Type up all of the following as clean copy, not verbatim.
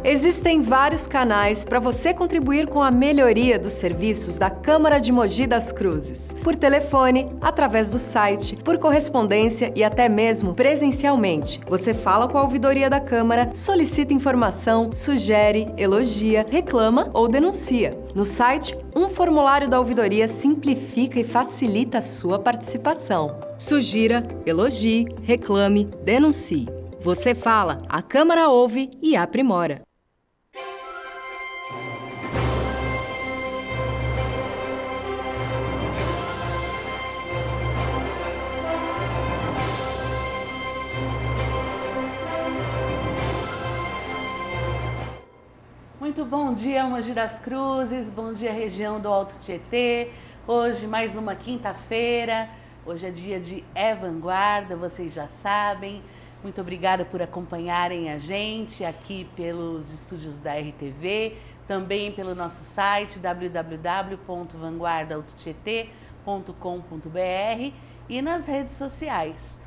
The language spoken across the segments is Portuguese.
Existem vários canais para você contribuir com a melhoria dos serviços da Câmara de Mogi das Cruzes. Por telefone, através do site, por correspondência e até mesmo presencialmente. Você fala com a ouvidoria da Câmara, solicita informação, sugere, elogia, reclama ou denuncia. No site, um formulário da ouvidoria simplifica e facilita a sua participação. Sugira, elogie, reclame, denuncie. Você fala, a Câmara ouve e aprimora. Muito bom dia, Mogi das Cruzes, bom dia, região do Alto Tietê. Hoje, mais uma quinta-feira, hoje é dia de Vanguarda, vocês já sabem. Muito obrigada por acompanharem a gente aqui pelos estúdios da RTV, também pelo nosso site www.vanguardaautotieté.com.br e nas redes sociais.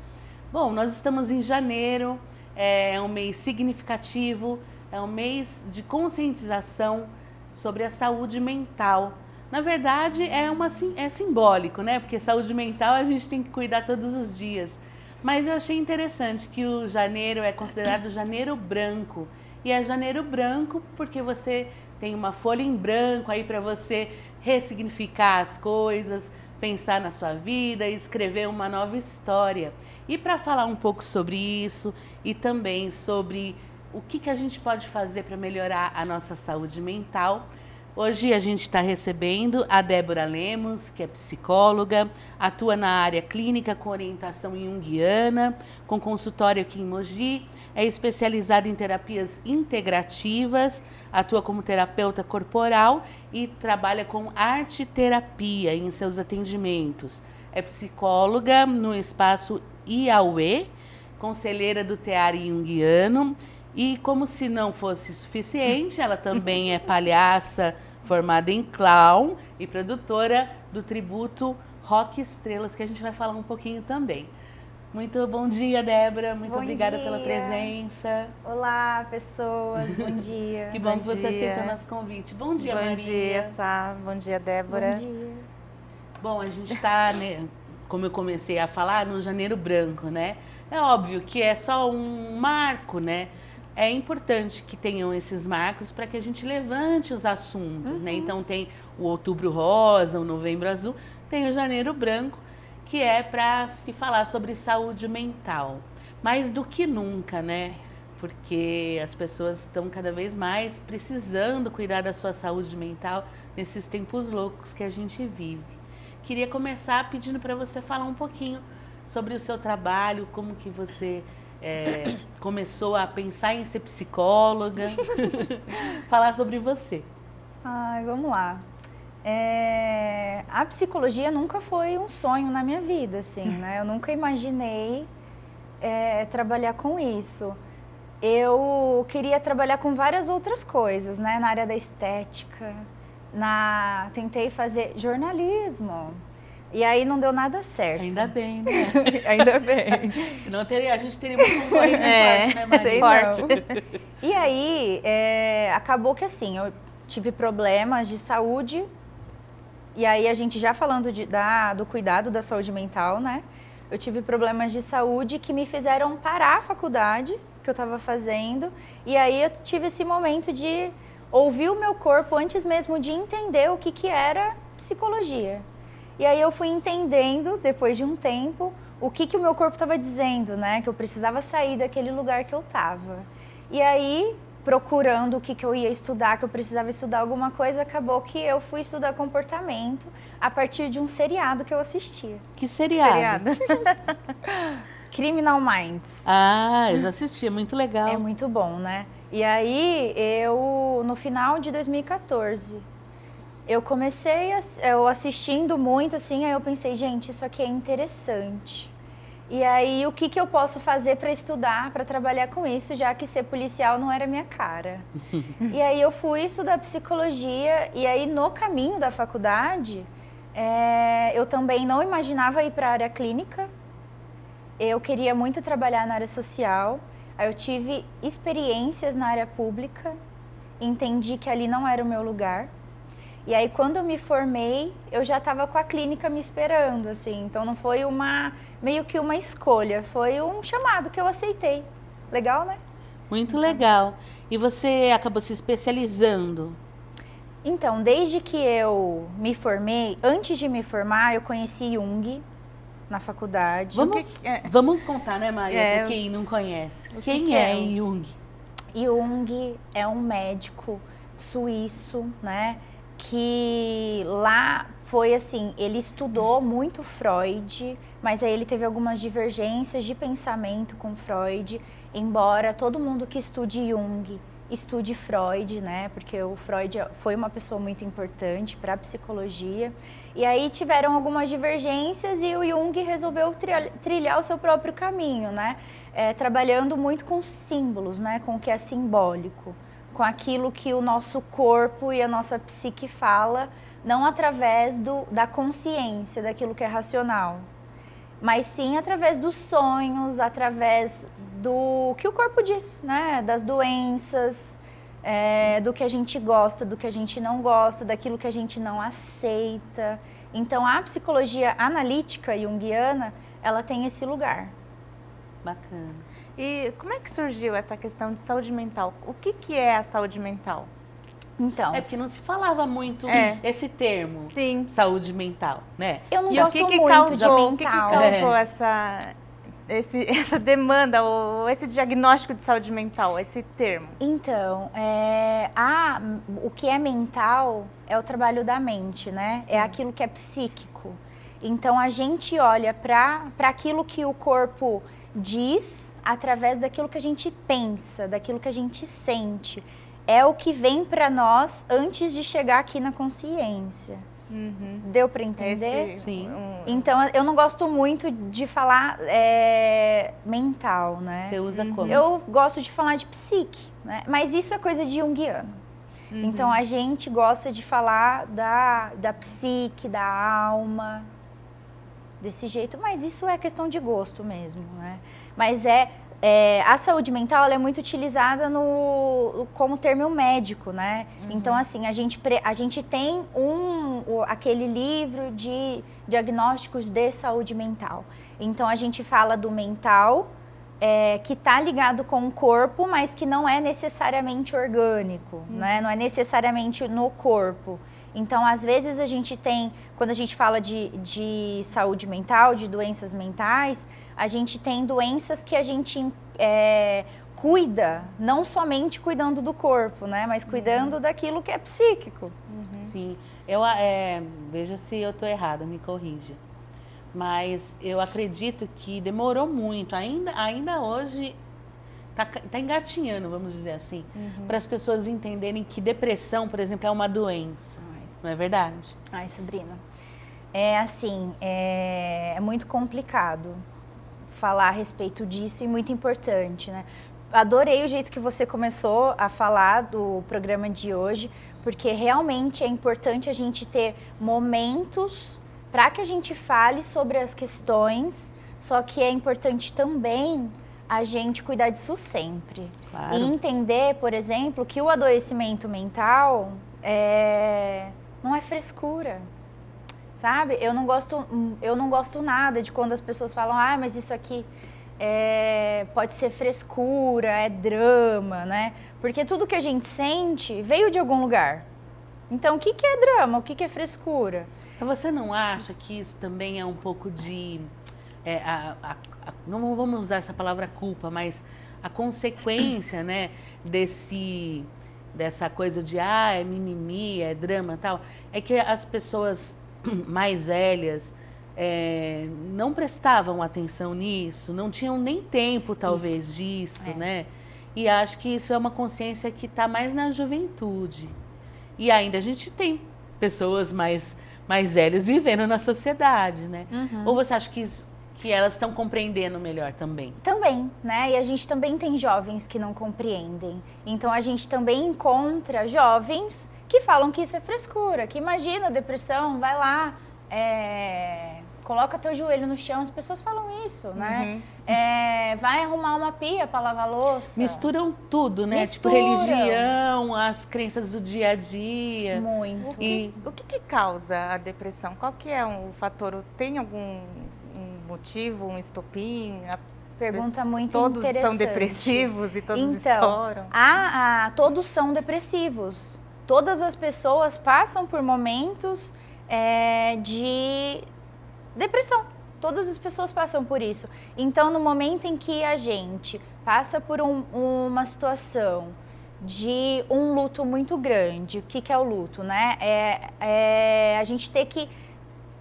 Bom, nós estamos em janeiro, é um mês significativo, é um mês de conscientização sobre a saúde mental. Na verdade, é simbólico, né? Porque saúde mental a gente tem que cuidar todos os dias. Mas eu achei interessante que o janeiro é considerado janeiro branco. E é janeiro branco porque você tem uma folha em branco aí para você ressignificar as coisas, pensar na sua vida, escrever uma nova história. E para falar um pouco sobre isso e também sobre o que a gente pode fazer para melhorar a nossa saúde mental, hoje a gente está recebendo a Débora Lemos, que é psicóloga, atua na área clínica com orientação junguiana, com consultório aqui em Mogi, é especializada em terapias integrativas, atua como terapeuta corporal e trabalha com arte-terapia em seus atendimentos. É psicóloga no espaço IAUE, conselheira do Teare Junguiano, e como se não fosse suficiente, ela também é palhaça formada em clown e produtora do tributo Rock Estrelas, que a gente vai falar um pouquinho também. Muito bom dia, Débora. Muito obrigada pela presença. Olá, pessoas. Bom dia. Que bom que você aceitou nosso convite. Bom dia, Maria. Bom dia, Sá. Bom dia, Débora. Bom dia. Bom, a gente está, né, como eu comecei a falar, no janeiro branco, né? É óbvio que é só um marco, né? É importante que tenham esses marcos para que a gente levante os assuntos, né? Então tem o Outubro Rosa, o Novembro Azul, tem o Janeiro Branco, que é para se falar sobre saúde mental. Mais do que nunca, né? Porque as pessoas estão cada vez mais precisando cuidar da sua saúde mental nesses tempos loucos que a gente vive. Queria começar pedindo para você falar um pouquinho sobre o seu trabalho, como que você começou a pensar em ser psicóloga, falar sobre você. Ai, vamos lá. A psicologia nunca foi um sonho na minha vida, assim, né? Eu nunca imaginei trabalhar com isso. Eu queria trabalhar com várias outras coisas, né? Na área da estética, tentei fazer jornalismo. E aí não deu nada certo. Ainda bem, né? Ainda bem. Senão a gente teria muito concorrente forte, né, Maria? Sei forte. E aí, acabou que assim, eu tive problemas de saúde. E aí, a gente já falando do cuidado da saúde mental, né? Eu tive problemas de saúde que me fizeram parar a faculdade que eu estava fazendo. E aí, eu tive esse momento de ouvir o meu corpo antes mesmo de entender o que era psicologia. E aí eu fui entendendo, depois de um tempo, o que o meu corpo estava dizendo, né? Que eu precisava sair daquele lugar que eu estava. E aí, procurando o que eu ia estudar, que eu precisava estudar alguma coisa, acabou que eu fui estudar comportamento a partir de um seriado que eu assistia. Que seriado? Criminal Minds. Ah, eu já assisti, é muito legal. É muito bom, né? E aí, no final de 2014... eu comecei, assistindo muito, assim, aí eu pensei, gente, isso aqui é interessante. E aí, o que eu posso fazer para estudar, para trabalhar com isso, já que ser policial não era minha cara. E aí, eu fui estudar psicologia, e aí, no caminho da faculdade, eu também não imaginava ir para a área clínica. Eu queria muito trabalhar na área social. Aí eu tive experiências na área pública, entendi que ali não era o meu lugar. E aí, quando eu me formei, eu já estava com a clínica me esperando, assim. Então, não foi meio que uma escolha, foi um chamado que eu aceitei. Legal, né? Muito legal. E você acabou se especializando? Então, desde que eu me formei, antes de me formar, eu conheci Jung na faculdade. Vamos contar, né, Maria, para quem não conhece. Quem é Jung? Jung é um médico suíço, né? Que lá foi assim, ele estudou muito Freud, mas aí ele teve algumas divergências de pensamento com Freud, embora todo mundo que estude Jung estude Freud, né? Porque o Freud foi uma pessoa muito importante para a psicologia. E aí tiveram algumas divergências e o Jung resolveu trilhar o seu próprio caminho, né? Trabalhando muito com símbolos, né? Com o que é simbólico, com aquilo que o nosso corpo e a nossa psique fala, não através da consciência, daquilo que é racional, mas sim através dos sonhos, através do que o corpo diz, né? Das doenças, do que a gente gosta, do que a gente não gosta, daquilo que a gente não aceita. Então, a psicologia analítica junguiana, ela tem esse lugar. Bacana. E como é que surgiu essa questão de saúde mental? O que é a saúde mental? Então, porque não se falava muito esse termo, sim, saúde mental, né? Eu não e gosto muito de mental. O que causou essa demanda, ou esse diagnóstico de saúde mental, esse termo? Então, o que é mental é o trabalho da mente, né? Sim. É aquilo que é psíquico. Então, a gente olha para aquilo que o corpo diz através daquilo que a gente pensa, daquilo que a gente sente. É o que vem para nós antes de chegar aqui na consciência. Uhum. Deu para entender? Sim. Então, eu não gosto muito de falar mental, né? Você usa como? Eu gosto de falar de psique, né? Mas isso é coisa de junguiano. Uhum. Então, a gente gosta de falar da psique, da alma, desse jeito. Mas isso é questão de gosto mesmo, né? Mas a saúde mental ela é muito utilizada como termo médico, né? Uhum. Então, assim, a gente tem aquele livro de diagnósticos de saúde mental. Então, a gente fala do mental, que está ligado com o corpo, mas que não é necessariamente orgânico, né? Não é necessariamente no corpo. Então, às vezes, a gente tem, quando a gente fala de saúde mental, de doenças mentais, a gente tem doenças que a gente cuida, não somente cuidando do corpo, né? Mas cuidando daquilo que é psíquico. Uhum. Sim. Veja se eu estou errada, me corrija. Mas eu acredito que demorou muito, ainda hoje está engatinhando, vamos dizer assim, para as pessoas entenderem que depressão, por exemplo, é uma doença. Não é verdade? Ai, Sabrina, é muito complicado falar a respeito disso e muito importante, né? Adorei o jeito que você começou a falar do programa de hoje, porque realmente é importante a gente ter momentos para que a gente fale sobre as questões, só que é importante também a gente cuidar disso sempre. Claro. E entender, por exemplo, que o adoecimento mental não é frescura, sabe? Eu não gosto nada de quando as pessoas falam, mas isso aqui pode ser frescura, é drama, né? Porque tudo que a gente sente veio de algum lugar. Então, o que é drama? O que é frescura? Você não acha que isso também é um pouco de... não vamos usar essa palavra culpa, mas a consequência, né, dessa coisa de é mimimi, é drama e tal, é que as pessoas mais velhas não prestavam atenção nisso, não tinham nem tempo, talvez, disso, né? E acho que isso é uma consciência que está mais na juventude. E ainda a gente tem pessoas mais velhas vivendo na sociedade, né? Uhum. Ou você acha que elas estão compreendendo melhor também? Também, né? E a gente também tem jovens que não compreendem. Então, a gente também encontra jovens que falam que isso é frescura, que imagina depressão, vai lá, coloca teu joelho no chão, as pessoas falam isso, né? Vai arrumar uma pia para lavar louça. Misturam tudo, né? Misturam. Tipo religião, as crenças do dia a dia. Muito. O que causa a depressão? Qual que é o fator? Tem algum motivo, um estopim? Pergunta muito todos interessante. Todos são depressivos e todos então, estouram? Todos são depressivos. Todas as pessoas passam por momentos de depressão. Todas as pessoas passam por isso. Então, no momento em que a gente passa por uma situação de um luto muito grande, o que é o luto, né? A gente ter que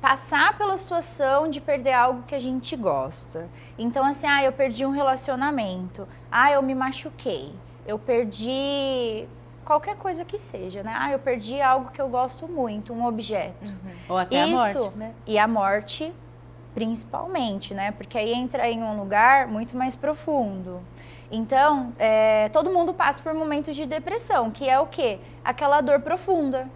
passar pela situação de perder algo que a gente gosta. Então, assim, eu perdi um relacionamento, eu me machuquei, eu perdi qualquer coisa que seja, né? Eu perdi algo que eu gosto muito, um objeto. Ou até a morte, né? E a morte, principalmente, né? Porque aí entra em um lugar muito mais profundo. Então, todo mundo passa por momentos de depressão, que é o quê? Aquela dor profunda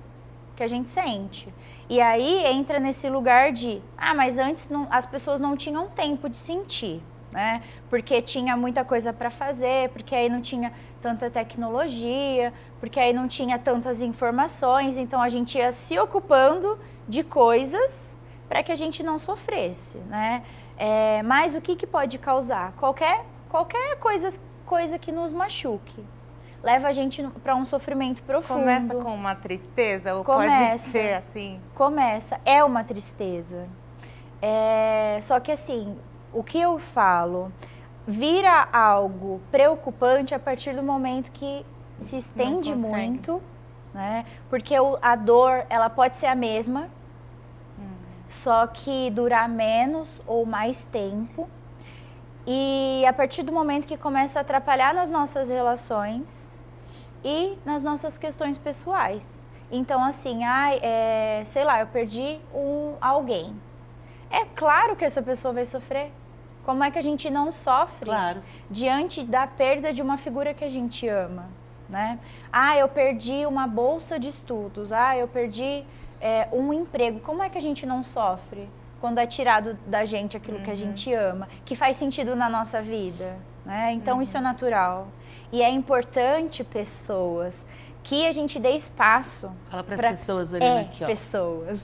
que a gente sente. E aí entra nesse lugar de, mas antes as pessoas não tinham tempo de sentir, né? Porque tinha muita coisa para fazer, porque aí não tinha tanta tecnologia, porque aí não tinha tantas informações, então a gente ia se ocupando de coisas para que a gente não sofresse, né? Mas o que pode causar? Qualquer coisa que nos machuque. Leva a gente para um sofrimento profundo. Começa com uma tristeza ou Começa, pode ser assim? Começa, é uma tristeza. Só que assim, o que eu falo, vira algo preocupante a partir do momento que se estende muito, né? Porque a dor, ela pode ser a mesma, só que durar menos ou mais tempo. E a partir do momento que começa a atrapalhar nas nossas relações e nas nossas questões pessoais. Então, assim, sei lá, eu perdi alguém. É claro que essa pessoa vai sofrer. Como é que a gente não sofre diante da perda de uma figura que a gente ama, né? Eu perdi uma bolsa de estudos, eu perdi um emprego. Como é que a gente não sofre quando é tirado da gente aquilo que a gente ama, que faz sentido na nossa vida, né? Então, isso é natural. E é importante, pessoas, que a gente dê espaço. Fala para as pessoas olhando aqui, ó. Pessoas.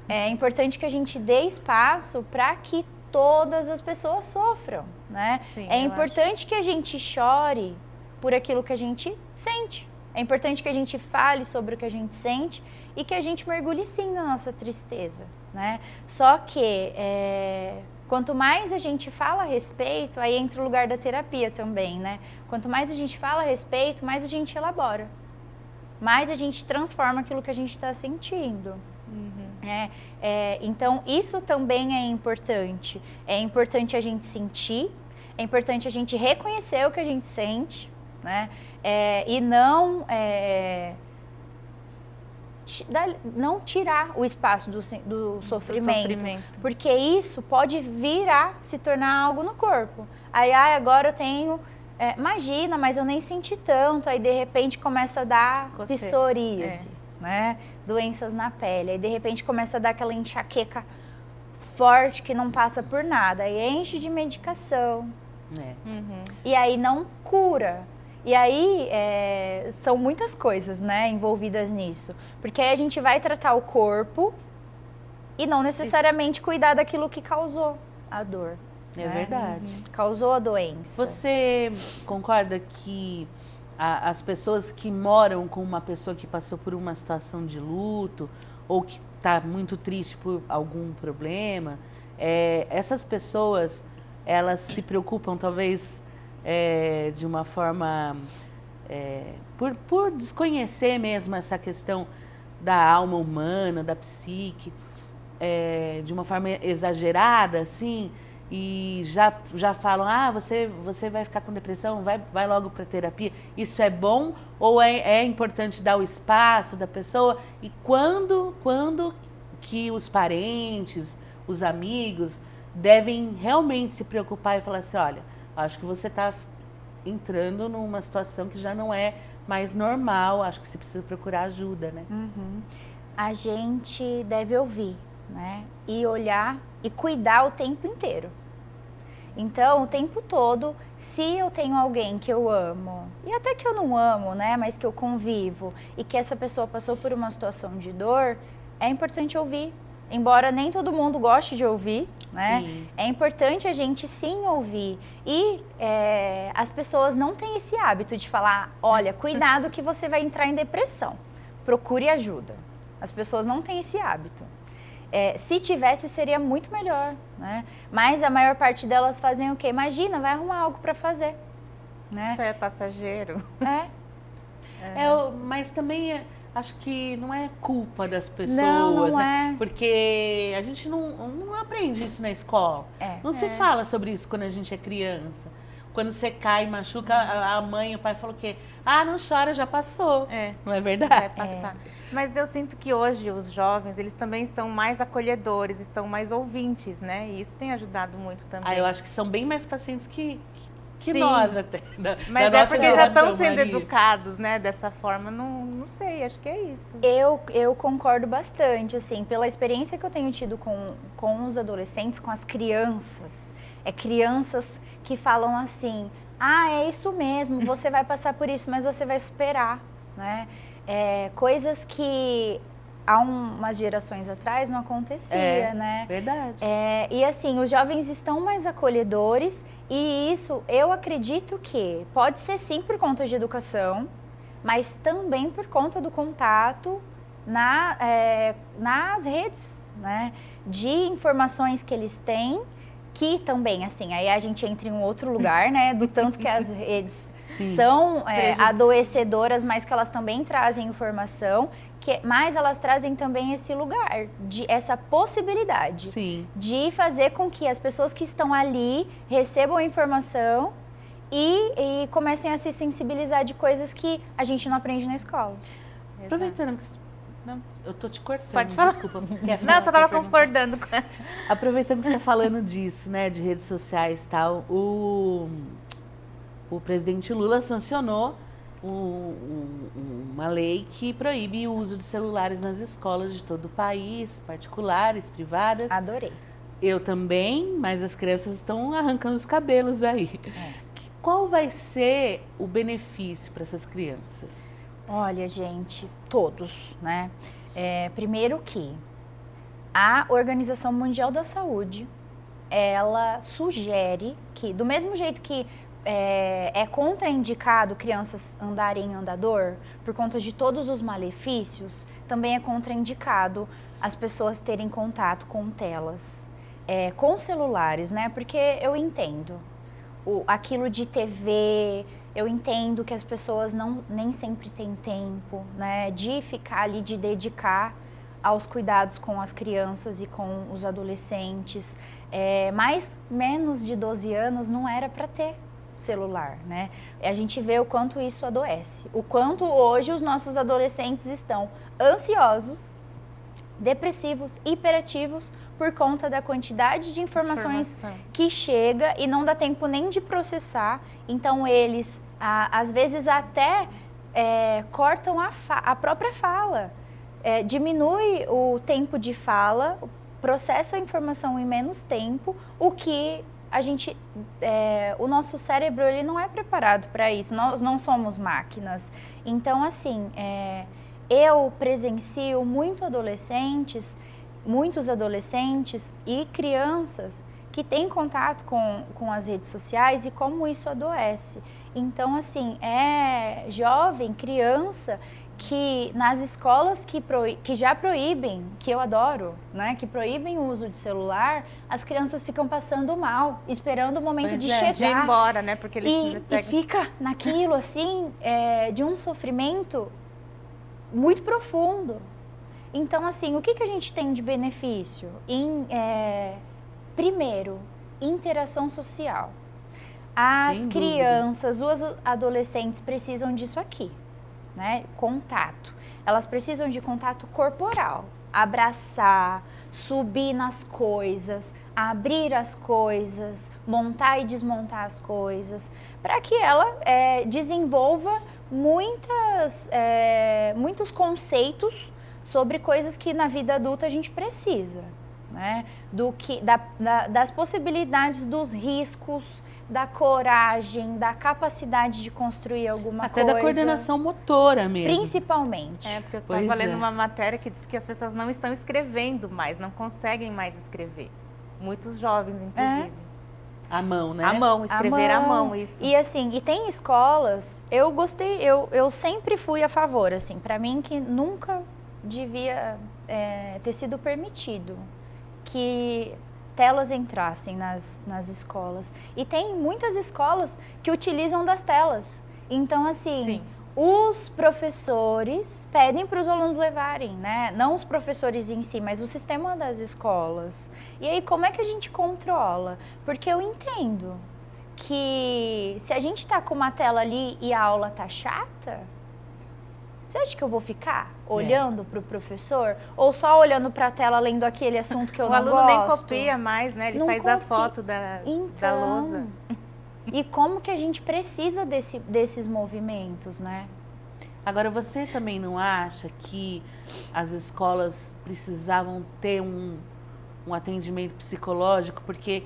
É importante que a gente dê espaço para que todas as pessoas sofram, né? Sim, é importante que a gente chore por aquilo que a gente sente. É importante que a gente fale sobre o que a gente sente e que a gente mergulhe sim na nossa tristeza, né? Só que quanto mais a gente fala a respeito, aí entra o lugar da terapia também, né? Quanto mais a gente fala a respeito, mais a gente elabora. Mais a gente transforma aquilo que a gente está sentindo. Então, isso também é importante. É importante a gente sentir, é importante a gente reconhecer o que a gente sente, né? E não tirar o espaço do sofrimento, porque isso pode vir a se tornar algo no corpo. Aí, agora eu tenho, imagina, mas eu nem senti tanto, aí de repente começa a dar psoríase, né? Doenças na pele, aí de repente começa a dar aquela enxaqueca forte que não passa por nada, aí enche de medicação, e aí não cura. E aí, são muitas coisas, né, envolvidas nisso. Porque aí a gente vai tratar o corpo e não necessariamente cuidar daquilo que causou a dor. É verdade. Causou a doença. Você concorda que as pessoas que moram com uma pessoa que passou por uma situação de luto ou que está muito triste por algum problema, essas pessoas, elas se preocupam talvez de uma forma, por desconhecer mesmo essa questão da alma humana, da psique, de uma forma exagerada, assim, e já falam, você vai ficar com depressão, vai logo para terapia. Isso é bom ou é importante dar o espaço da pessoa? E quando que os parentes, os amigos devem realmente se preocupar e falar assim, olha, acho que você está entrando numa situação que já não é mais normal, acho que você precisa procurar ajuda, né? A gente deve ouvir né? E olhar e cuidar o tempo inteiro. Então, o tempo todo, se eu tenho alguém que eu amo, e até que eu não amo, né, mas que eu convivo, e que essa pessoa passou por uma situação de dor, é importante ouvir. Embora nem todo mundo goste de ouvir, né? Sim. É importante a gente sim ouvir. E as pessoas não têm esse hábito de falar, olha, cuidado que você vai entrar em depressão. Procure ajuda. As pessoas não têm esse hábito. Se tivesse, seria muito melhor, né? Mas a maior parte delas fazem o quê? Imagina, vai arrumar algo para fazer, né? Isso é passageiro. Mas também acho que não é culpa das pessoas, Não né? é. Porque a gente não aprende isso na escola. Não se fala sobre isso quando a gente é criança. Quando você cai e machuca, a mãe e o pai falam o quê? Ah, não chora, já passou. Não é verdade? Vai passar. Mas eu sinto que hoje os jovens, eles também estão mais acolhedores, estão mais ouvintes, né? E isso tem ajudado muito também. Eu acho que são bem mais pacientes que Sim. nós até. Mas da é nossa porque já geração, estão sendo Maria. educados, né? Dessa forma, não sei, acho que é isso. Eu concordo bastante, assim, pela experiência que eu tenho tido com os adolescentes, com as crianças. Crianças que falam assim, é isso mesmo, você vai passar por isso, mas você vai superar, né? Coisas que há umas gerações atrás não acontecia, né? Verdade. E assim, os jovens estão mais acolhedores e isso eu acredito que pode ser sim por conta de educação, mas também por conta do contato nas redes, né? De informações que eles têm, que também, assim, aí a gente entra em um outro lugar, né? Do tanto que as redes são adoecedoras, mas que elas também trazem informação, mas elas trazem também esse lugar, essa possibilidade de fazer com que as pessoas que estão ali recebam a informação e comecem a se sensibilizar de coisas que a gente não aprende na escola. Aproveitando que... Não, eu tô te cortando, Pode falar. desculpa. Não, só tava concordando com ela. Aproveitando que você tá falando disso, né, de redes sociais e tal, o presidente Lula sancionou uma lei que proíbe o uso de celulares nas escolas de todo o país, particulares, privadas. Adorei. Eu também, mas as crianças estão arrancando os cabelos aí. Qual vai ser o benefício para essas crianças? Olha, gente, todos, né? Primeiro que a Organização Mundial da Saúde, ela sugere que, do mesmo jeito que é contraindicado crianças andarem em andador, por conta de todos os malefícios, também é contraindicado as pessoas terem contato com telas, com celulares, né? Porque eu entendo, aquilo de TV... Eu entendo que as pessoas nem sempre têm tempo, né, de ficar ali, de dedicar aos cuidados com as crianças e com os adolescentes. Mas menos de 12 anos não era para ter celular, né? A gente vê o quanto isso adoece. O quanto hoje os nossos adolescentes estão ansiosos, depressivos, hiperativos, por conta da quantidade de informações que chega e não dá tempo nem de processar. Então, eles, às vezes, até cortam a própria fala. Diminui o tempo de fala, processa a informação em menos tempo, o que o nosso cérebro ele não é preparado para isso. Nós não somos máquinas. Então, assim, eu presencio muitos adolescentes e crianças que têm contato com as redes sociais e como isso adoece. Então, assim, jovem, criança, que nas escolas que já proíbem, que eu adoro, né, que proíbem o uso de celular, as crianças ficam passando mal, esperando o momento de chegar. De ir embora, né, porque eles e fica naquilo, assim, de um sofrimento muito profundo. Então, assim, o que a gente tem de benefício? Primeiro, interação social. As crianças, os adolescentes precisam disso aqui, né? Contato. Elas precisam de contato corporal. Abraçar, subir nas coisas, abrir as coisas, montar e desmontar as coisas, para que ela desenvolva muitos conceitos sobre coisas que na vida adulta a gente precisa, né? Das possibilidades, dos riscos, da coragem, da capacidade de construir alguma Até coisa. da coordenação motora mesmo. Principalmente. Porque eu Pois estava lendo é. uma matéria que diz que as pessoas não estão escrevendo mais, não conseguem mais escrever. Muitos jovens, inclusive. A mão, né? À mão, escrever à mão, isso. E assim, e tem escolas, eu gostei, eu sempre fui a favor, assim, para mim que nunca devia ter sido permitido que telas entrassem nas escolas. E tem muitas escolas que utilizam das telas. Então, assim, Sim. os professores pedem para os alunos levarem, né? Não os professores em si, mas o sistema das escolas. E aí, como é que a gente controla? Porque eu entendo que se a gente está com uma tela ali e a aula tá chata, você acha que eu vou ficar olhando para o professor? Ou só olhando para a tela, lendo aquele assunto que eu não gosto? O aluno nem copia mais, né? Ele Não faz a copia. foto da lousa. E como que a gente precisa desses movimentos, né? Agora, você também não acha que as escolas precisavam ter um atendimento psicológico? Porque,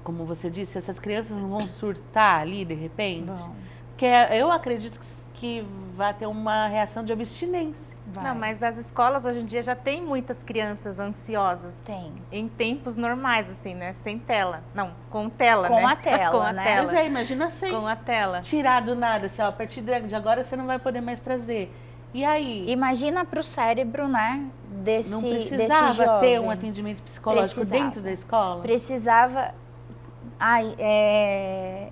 como você disse, essas crianças não vão surtar ali, de repente? Vão. Porque eu acredito que vai ter uma reação de abstinência. Vai. Não, mas as escolas hoje em dia já tem muitas crianças ansiosas. Tem. Em tempos normais, assim, né? Sem tela. Não, com tela, Com né? a tela, Com a né? tela. Mas imagina sem Com a tela. tirar do nada, assim, ó, a partir de agora você não vai poder mais trazer. E aí? Imagina para o cérebro, né, Não desse precisava ter jovem. um atendimento psicológico Precisava. dentro da escola? Precisava.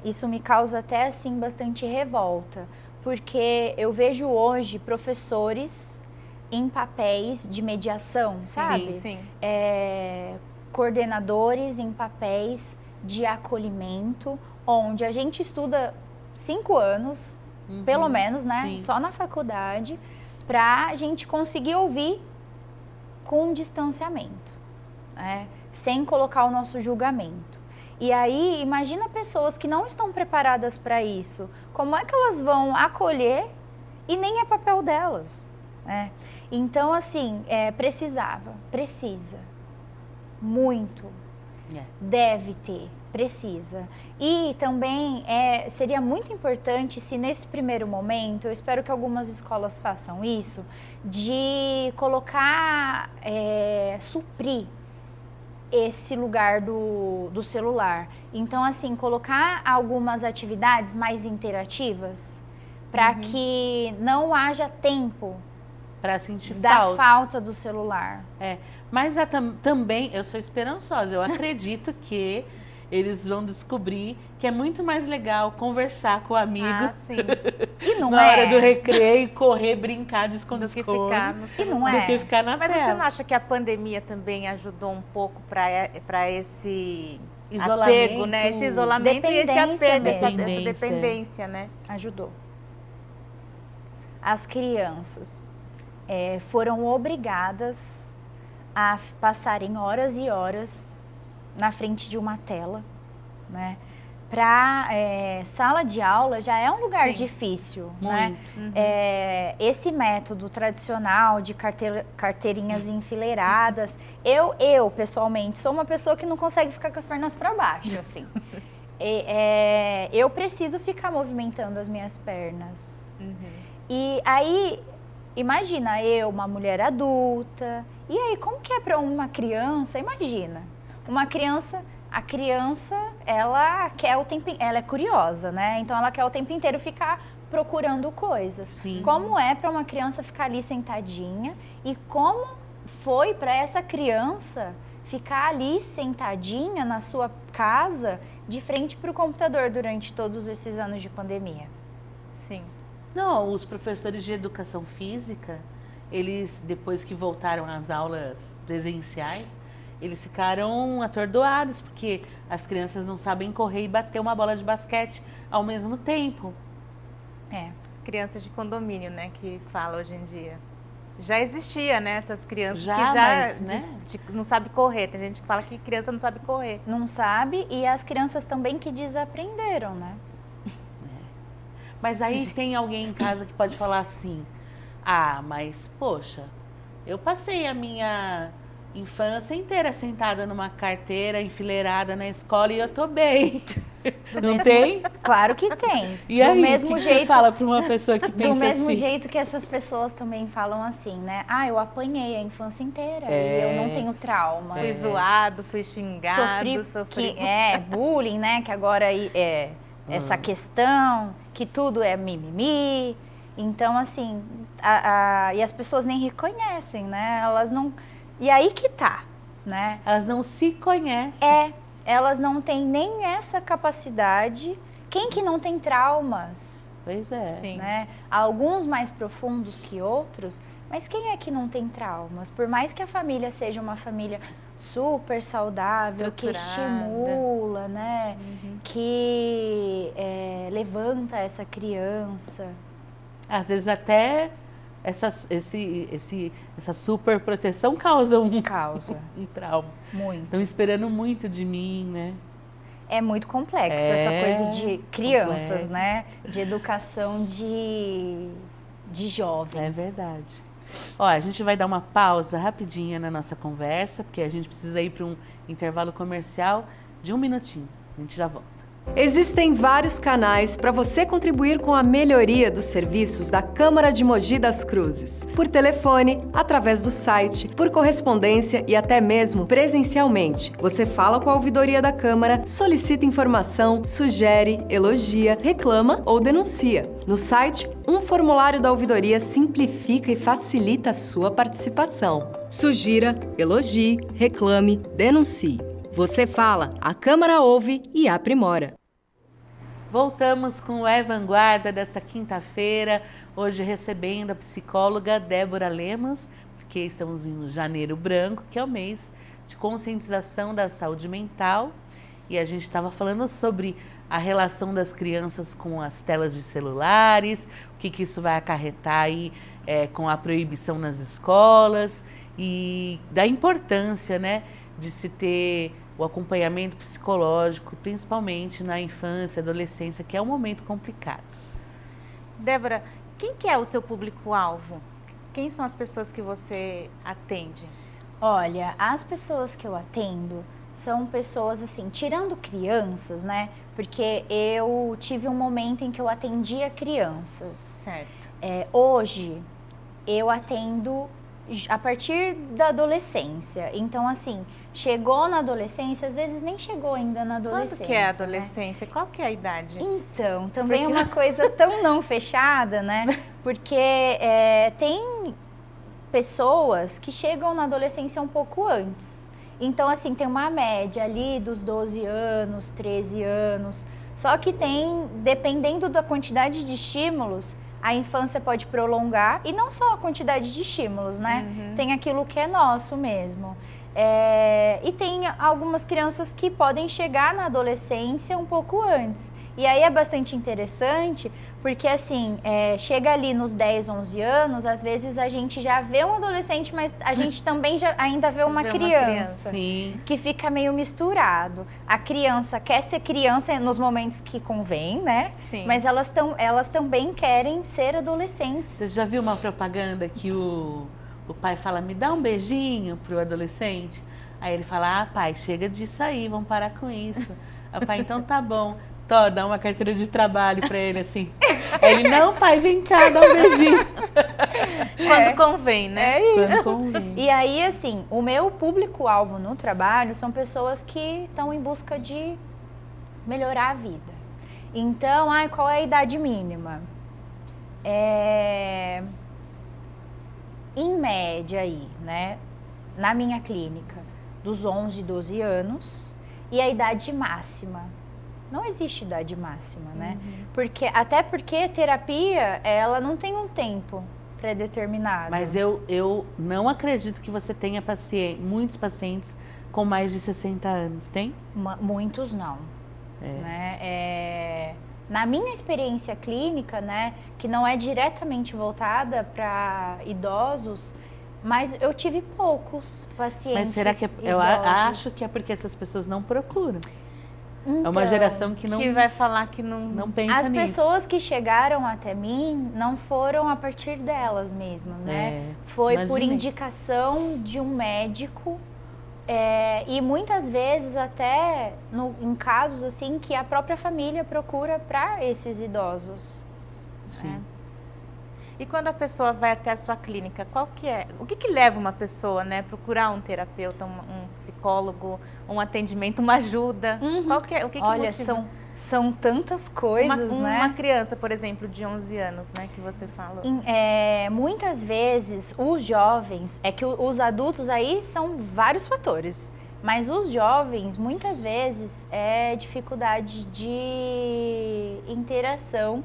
Isso me causa até assim bastante revolta, porque eu vejo hoje professores em papéis de mediação, sabe? Sim. Coordenadores em papéis de acolhimento, onde a gente estuda 5 anos, pelo menos, né? sim. Só na faculdade, para a gente conseguir ouvir com distanciamento, né? Sem colocar o nosso julgamento. E aí, imagina pessoas que não estão preparadas para isso. Como é que elas vão acolher e nem é papel delas, né? Então, assim, precisa, muito, deve ter, precisa. E também seria muito importante se nesse primeiro momento, eu espero que algumas escolas façam isso, de colocar, suprir esse lugar do celular. Então, assim, colocar algumas atividades mais interativas para que não haja tempo Para sentir da falta do celular. Mas também, eu sou esperançosa, eu acredito que eles vão descobrir que é muito mais legal conversar com o amigo Ah, sim. E não na é? hora do recreio, correr, brincar de Do que esconde-esconde, ficar no E celular. não é? do que ficar na Mas tela. você não acha que a pandemia também ajudou um pouco para esse Isolamento. apego, né? Esse isolamento e esse Dependência apego, essa mesmo. dependência, né? Ajudou. As crianças foram obrigadas a passarem horas e horas na frente de uma tela, né? Para sala de aula já é um lugar Sim. difícil, né? Muito. Esse método tradicional de carteirinhas enfileiradas, eu pessoalmente sou uma pessoa que não consegue ficar com as pernas para baixo, assim. Eu preciso ficar movimentando as minhas pernas. E aí, imagina eu, uma mulher adulta, e aí como que é para uma criança? Imagina, uma criança. A criança, ela é curiosa, né? Então ela quer o tempo inteiro ficar procurando coisas. Sim. Como é para uma criança ficar ali sentadinha e como foi para essa criança ficar ali sentadinha na sua casa de frente para o computador durante todos esses anos de pandemia? Sim. Não, os professores de educação física, eles, depois que voltaram às aulas presenciais, eles ficaram atordoados, porque as crianças não sabem correr e bater uma bola de basquete ao mesmo tempo. As crianças de condomínio, né, que fala hoje em dia. Já existia, né, essas crianças Já, que já mas, né? não sabe correr. Tem gente que fala que criança não sabe correr. Não sabe, e as crianças também que desaprenderam, né? Mas aí tem alguém em casa que pode falar assim, mas poxa, Eu passei a minha infância inteira sentada numa carteira, enfileirada na escola e eu tô bem. Não tem? Claro que tem. E aí, do mesmo que jeito, você fala para uma pessoa que pensa do mesmo assim? jeito que essas pessoas também falam assim, né? Ah, eu apanhei a infância inteira É. e eu não tenho traumas. Fui zoado, fui xingado, sofri. Bullying, né? Que agora é essa questão, que tudo é mimimi. Então, assim, e as pessoas nem reconhecem, né? Elas não... E aí que tá, né? Elas não se conhecem. Elas não têm nem essa capacidade. Quem que não tem traumas? Pois é. Sim. Né? Alguns mais profundos que outros, mas quem é que não tem traumas? Por mais que a família seja uma família super saudável, que estimula, né? Que levanta essa criança. Às vezes até essa super proteção causa um trauma. Muito. Estão esperando muito de mim, né? É muito complexo essa coisa de crianças, complexo. né? De educação de jovens. É verdade. Ó, a gente vai dar uma pausa rapidinha na nossa conversa, porque a gente precisa ir para um intervalo comercial de 1 minutinho. A gente já volta. Existem vários canais para você contribuir com a melhoria dos serviços da Câmara de Mogi das Cruzes. Por telefone, através do site, por correspondência e até mesmo presencialmente. Você fala com a ouvidoria da Câmara, solicita informação, sugere, elogia, reclama ou denuncia. No site, um formulário da ouvidoria simplifica e facilita a sua participação. Sugira, elogie, reclame, denuncie. Você fala, a Câmara ouve e aprimora. Voltamos com o Vanguarda desta quinta-feira, hoje recebendo a psicóloga Débora Lemos, porque estamos em Janeiro Branco, que é o mês de conscientização da saúde mental, e a gente estava falando sobre a relação das crianças com as telas de celulares, o que isso vai acarretar aí com a proibição nas escolas, e da importância, né, de se ter o acompanhamento psicológico, principalmente na infância, adolescência, que é um momento complicado. Débora, quem que é o seu público-alvo? Quem são as pessoas que você atende? Olha, as pessoas que eu atendo são pessoas assim, tirando crianças, né? Porque eu tive um momento em que eu atendia crianças. Certo. Hoje, eu atendo a partir da adolescência. Então, assim, chegou na adolescência, às vezes nem chegou ainda na adolescência. Quando que é a adolescência? Né? Qual que é a idade? Então, também é uma coisa tão não fechada, né? Porque tem pessoas que chegam na adolescência um pouco antes. Então, assim, tem uma média ali dos 12 anos, 13 anos. Só que tem, dependendo da quantidade de estímulos, a infância pode prolongar, e não só a quantidade de estímulos, né? Tem aquilo que é nosso mesmo. E tem algumas crianças que podem chegar na adolescência um pouco antes. E aí é bastante interessante, porque assim, chega ali nos 10, 11 anos, às vezes a gente já vê um adolescente, mas a gente também ainda vê uma criança. Sim. Que fica meio misturado. A criança quer ser criança nos momentos que convém, né? Sim. Mas elas também querem ser adolescentes. Você já viu uma propaganda que o pai fala, me dá um beijinho pro adolescente? Aí ele fala, ah, pai, chega disso aí, vamos parar com isso. Aí o pai, então tá bom. Tó, dá uma carteira de trabalho pra ele, assim. Aí ele, não, pai, vem cá, dá um beijinho. Quando convém, né? É isso. Quando convém. E aí, assim, o meu público-alvo no trabalho são pessoas que estão em busca de melhorar a vida. Então, qual é a idade mínima? Em média aí, né, na minha clínica, dos 11, 12 anos, e a idade máxima. Não existe idade máxima, né? Até porque terapia, ela não tem um tempo pré-determinado. Mas eu não acredito que você tenha muitos pacientes com mais de 60 anos, tem? Muitos não. Né? Na minha experiência clínica, né, que não é diretamente voltada para idosos, mas eu tive poucos pacientes. Mas será que idosos. eu acho que é porque essas pessoas não procuram? É uma geração que não, Que vai falar que não... não pensa As nisso. pessoas que chegaram até mim não foram a partir delas mesmas, né? Foi por imaginei. indicação de um médico e muitas vezes até em casos assim que a própria família procura para esses idosos. Sim. E quando a pessoa vai até a sua clínica, qual que é? O que leva uma pessoa, né, procurar um terapeuta, um psicólogo, um atendimento, uma ajuda? Qual que é? O que Olha, motiva? são tantas coisas, né? Uma criança, por exemplo, de 11 anos, né, que você falou. Muitas vezes os jovens, é que os adultos aí são vários fatores, mas os jovens muitas vezes é dificuldade de interação,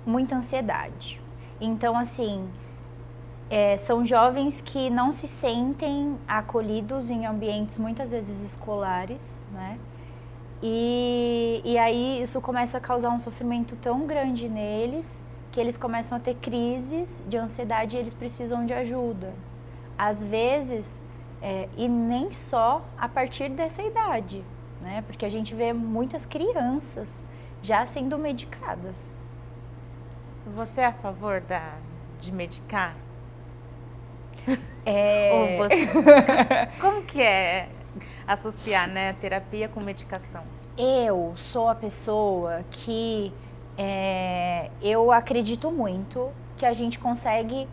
muita ansiedade. Então, assim, são jovens que não se sentem acolhidos em ambientes muitas vezes escolares, né? E aí isso começa a causar um sofrimento tão grande neles que eles começam a ter crises de ansiedade e eles precisam de ajuda. Às vezes, e nem só a partir dessa idade, né? Porque a gente vê muitas crianças já sendo medicadas. Você é a favor de medicar? Ou você... Como que é associar, né, a terapia com medicação? Eu sou a pessoa que eu acredito muito que a gente consegue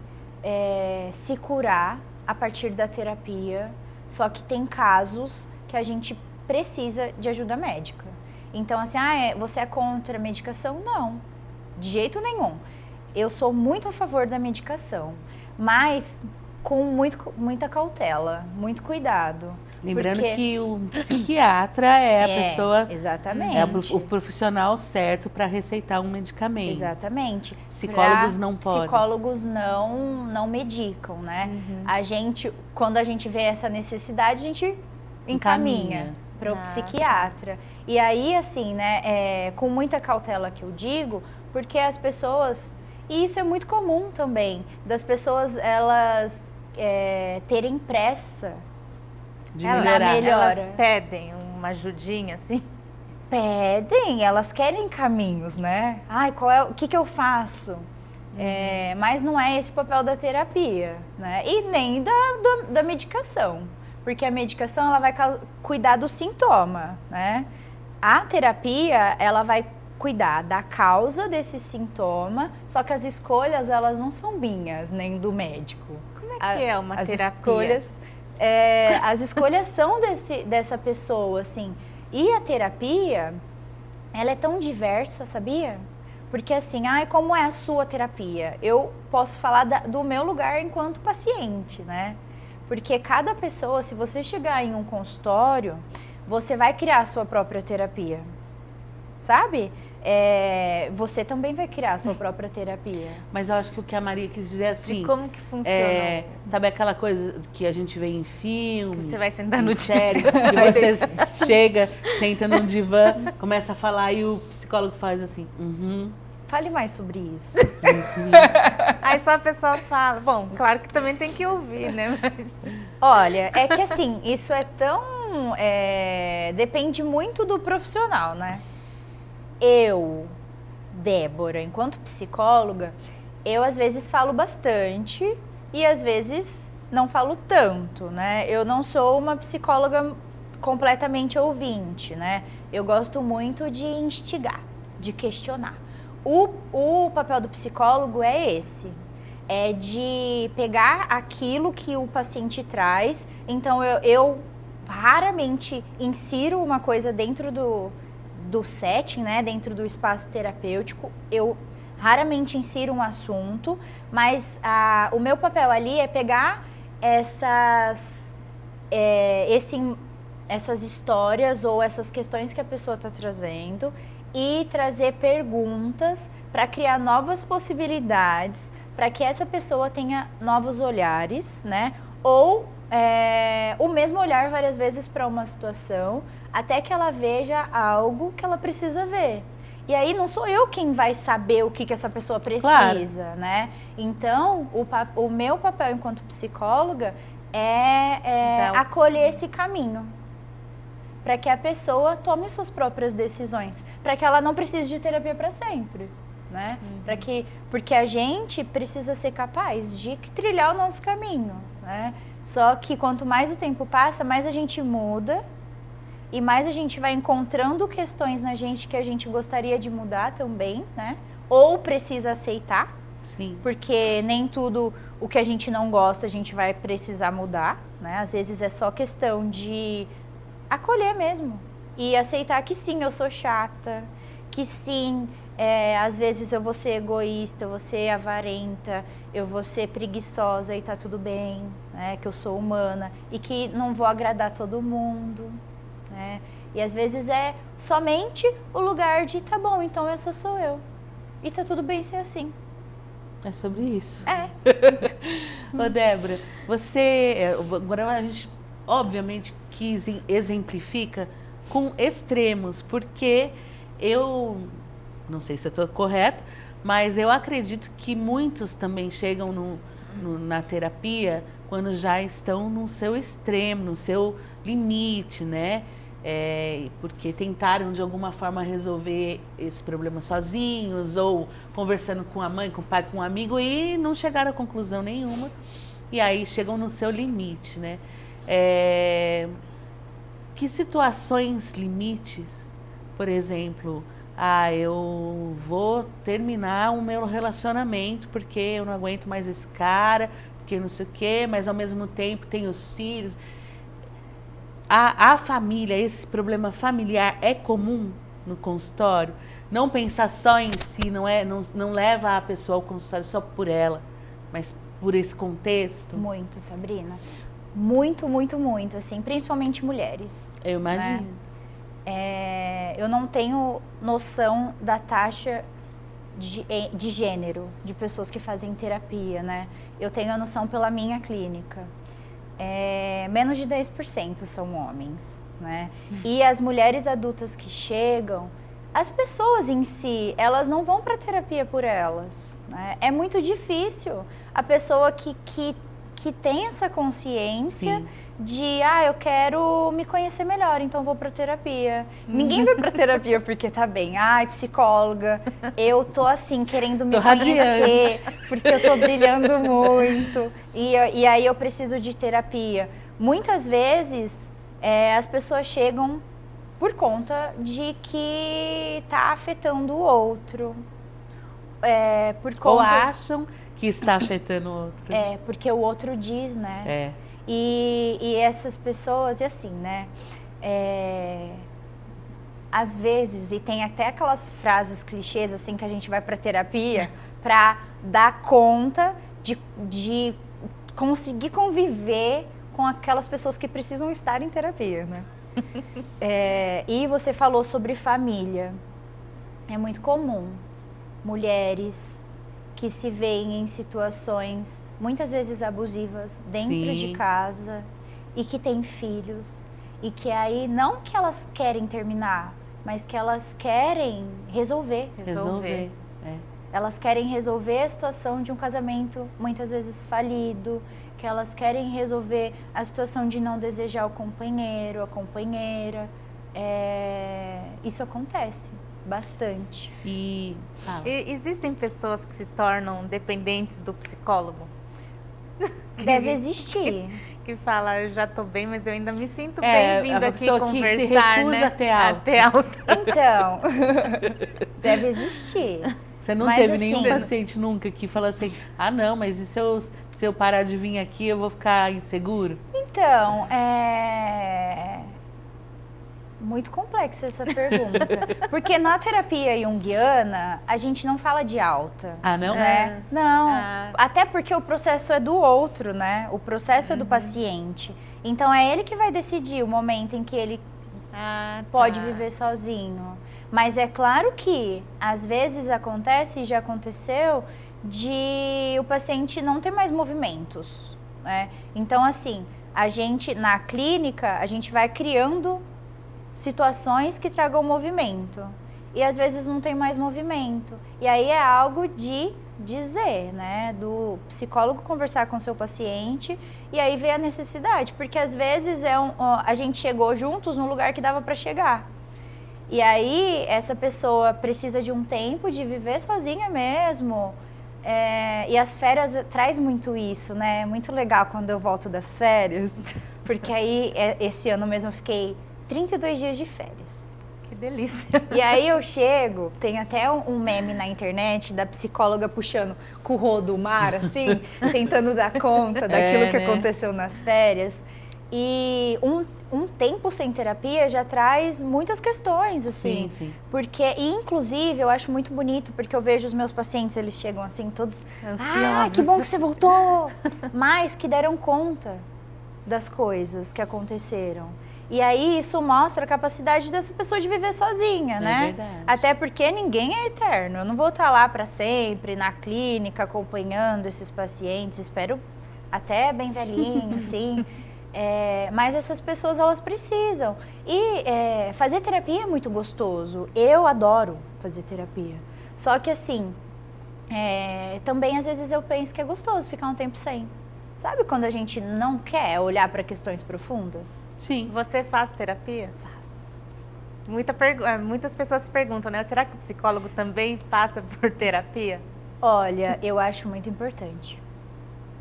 se curar a partir da terapia, só que tem casos que a gente precisa de ajuda médica. Então, assim, você é contra a medicação? Não, de jeito nenhum. Eu sou muito a favor da medicação, mas com muita cautela, muito cuidado. Lembrando porque... que o psiquiatra é a pessoa, exatamente. é o profissional certo para receitar um medicamento. Exatamente. Psicólogos não podem. Psicólogos não medicam, né? A gente, quando a gente vê essa necessidade, a gente encaminha para o psiquiatra. E aí, assim, né, com muita cautela que eu digo, porque as pessoas, e isso é muito comum também, das pessoas, elas terem pressa De na melhorar. melhora. Elas pedem uma ajudinha, assim? Pedem, elas querem caminhos, né? O que eu faço? Mas não é esse o papel da terapia, né? E nem da medicação, porque a medicação ela vai cuidar do sintoma, né? A terapia ela vai cuidar da causa desse sintoma, só que as escolhas elas não são minhas nem do médico. Como é que é uma terapia? As escolhas são dessa pessoa, assim. E a terapia, ela é tão diversa, sabia? Porque assim, como é a sua terapia? Eu posso falar do meu lugar enquanto paciente, né? Porque cada pessoa, se você chegar em um consultório, você vai criar a sua própria terapia, sabe? Você também vai criar a sua própria terapia. Mas eu acho que o que a Maria quis dizer é assim... De como que funciona? Sabe aquela coisa que a gente vê em filme? Você vai sentar no série, e você chega, senta no divã, começa a falar e o psicólogo faz assim... Fale mais sobre isso. Aí só a pessoa fala. Bom, claro que também tem que ouvir, né? Mas... Olha, é que assim, isso é tão... depende muito do profissional, né? Eu, Débora, enquanto psicóloga, eu às vezes falo bastante e às vezes não falo tanto, né? Eu não sou uma psicóloga completamente ouvinte, né? Eu gosto muito de instigar, de questionar. O papel do psicólogo é esse, é de pegar aquilo que o paciente traz. Então eu raramente insiro uma coisa dentro do setting, né, dentro do espaço terapêutico. Eu raramente insiro um assunto, mas o meu papel ali é pegar essas histórias ou essas questões que a pessoa está trazendo e trazer perguntas para criar novas possibilidades, para que essa pessoa tenha novos olhares, né? Ou o mesmo olhar várias vezes para uma situação, até que ela veja algo que ela precisa ver. E aí não sou eu quem vai saber o que essa pessoa precisa, claro, né? Então, o meu papel enquanto psicóloga é acolher esse caminho. para que a pessoa tome suas próprias decisões, para que ela não precise de terapia para sempre, né? Porque a gente precisa ser capaz de trilhar o nosso caminho, né? Só que quanto mais o tempo passa, mais a gente muda e mais a gente vai encontrando questões na gente que a gente gostaria de mudar também, né? Ou precisa aceitar. Sim. Porque nem tudo o que a gente não gosta a gente vai precisar mudar, né? Às vezes é só questão de acolher mesmo e aceitar que sim, eu sou chata, que sim, às vezes eu vou ser egoísta, eu vou ser avarenta, eu vou ser preguiçosa e tá tudo bem, né? Que eu sou humana e que não vou agradar todo mundo, né? E às vezes é somente o lugar de tá bom, então essa sou eu e tá tudo bem ser assim. É sobre isso. É. Ô, Débora, você, agora a gente obviamente exemplifica com extremos, porque eu, não sei se eu estou correta, mas eu acredito que muitos também chegam na terapia quando já estão no seu extremo, no seu limite, né? Porque tentaram de alguma forma resolver esse problema sozinhos ou conversando com a mãe, com o pai, com um amigo e não chegaram a conclusão nenhuma e aí chegam no seu limite, né? Que situações limites, por exemplo, eu vou terminar o meu relacionamento porque eu não aguento mais esse cara, porque não sei o quê, mas ao mesmo tempo tenho os filhos. A família, esse problema familiar é comum no consultório? Não pensar só em si, não leva a pessoa ao consultório só por ela, mas por esse contexto? Muito, Sabrina. Muito, muito, muito, assim, principalmente mulheres. Eu imagino. Né? Eu não tenho noção da taxa de gênero de pessoas que fazem terapia, né? Eu tenho a noção pela minha clínica. Menos de 10% são homens, né? E as mulheres adultas que chegam, as pessoas em si, elas não vão para terapia por elas, né? É muito difícil a pessoa que tem essa consciência. Sim. De, eu quero me conhecer melhor, então vou pra terapia. Ninguém vai pra terapia porque tá bem. Psicóloga, eu tô assim, querendo me conhecer, porque eu tô brilhando muito. E aí eu preciso de terapia. Muitas vezes, as pessoas chegam por conta de que tá afetando o outro. Ou acham que está afetando o outro. Porque o outro diz, né? E essas pessoas, e assim, né, às vezes, e tem até aquelas frases clichês, assim, que a gente vai pra terapia pra dar conta de conseguir conviver com aquelas pessoas que precisam estar em terapia, né? E você falou sobre família. É muito comum mulheres que se veem em situações muitas vezes abusivas dentro Sim. de casa e que têm filhos e que aí não que elas querem terminar, mas que elas querem resolver. Elas querem resolver a situação de um casamento muitas vezes falido, que elas querem resolver a situação de não desejar o companheiro, a companheira. Isso acontece. Bastante. E existem pessoas que se tornam dependentes do psicólogo? Deve existir. Que fala, eu já tô bem, mas eu ainda me sinto bem vindo aqui conversar, que se recusa né? Até alta. Então, deve existir. Você não teve nenhum paciente nunca que fala assim, não, mas e se eu parar de vir aqui, eu vou ficar inseguro? Então, muito complexa essa pergunta. Porque na terapia junguiana, a gente não fala de alta. Não? Né? Não. Até porque o processo é do outro, né? O processo é do paciente. Então, é ele que vai decidir o momento em que ele pode viver sozinho. Mas é claro que, às vezes acontece, e já aconteceu, de o paciente não ter mais movimentos, né? Então, assim, a gente, na clínica, a gente vai criando situações que tragam movimento. E às vezes não tem mais movimento. E aí é algo de dizer, né? Do psicólogo conversar com o seu paciente e aí ver a necessidade. Porque às vezes a gente chegou juntos no lugar que dava para chegar. E aí essa pessoa precisa de um tempo de viver sozinha mesmo. E as férias traz muito isso, né? É muito legal quando eu volto das férias, porque aí esse ano mesmo eu fiquei 32 dias de férias. Que delícia. E aí eu chego, tem até um meme na internet da psicóloga puxando com o rodo do mar, assim, tentando dar conta daquilo que aconteceu nas férias. E um tempo sem terapia já traz muitas questões, assim. Sim. Porque, e inclusive, eu acho muito bonito, porque eu vejo os meus pacientes, eles chegam assim, todos... Ansiosos. Que bom que você voltou! Mas que deram conta das coisas que aconteceram. E aí, isso mostra a capacidade dessa pessoa de viver sozinha, né? É verdade. Até porque ninguém é eterno. Eu não vou estar lá para sempre, na clínica, acompanhando esses pacientes. Espero até bem velhinho, assim... mas essas pessoas, elas precisam. E fazer terapia é muito gostoso. Eu adoro fazer terapia. Só que assim, também às vezes eu penso que é gostoso ficar um tempo sem. Sabe quando a gente não quer olhar para questões profundas? Sim. Você faz terapia? Faço. Muitas pessoas se perguntam, né? Será que o psicólogo também passa por terapia? Olha, eu acho muito importante.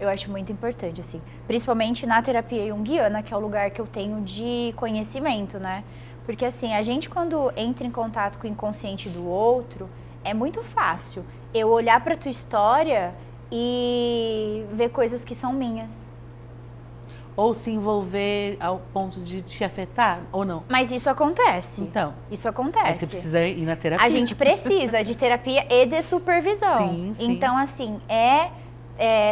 Eu acho muito importante, assim. Principalmente na terapia junguiana, que é o lugar que eu tenho de conhecimento, né? Porque, assim, a gente quando entra em contato com o inconsciente do outro, é muito fácil eu olhar pra tua história e ver coisas que são minhas. Ou se envolver ao ponto de te afetar, ou não. Mas isso acontece. Então. Isso Aí acontece. você precisa ir na terapia. A gente precisa de terapia e de supervisão. Sim, sim. Então, assim,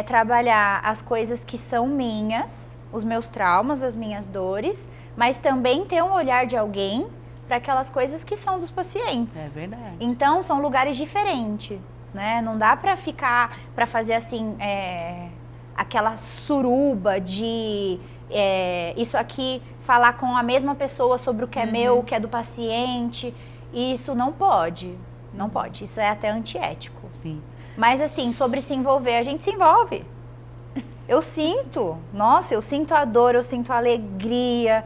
trabalhar as coisas que são minhas, os meus traumas, as minhas dores, mas também ter um olhar de alguém para aquelas coisas que são dos pacientes. É verdade. Então, são lugares diferentes, né? Não dá para fazer assim, aquela suruba de isso aqui, falar com a mesma pessoa sobre o que é meu, o que é do paciente. Isso não pode, não pode. Isso é até antiético. Sim. Mas assim, sobre se envolver, a gente se envolve. Eu sinto, nossa, eu sinto a dor, eu sinto a alegria,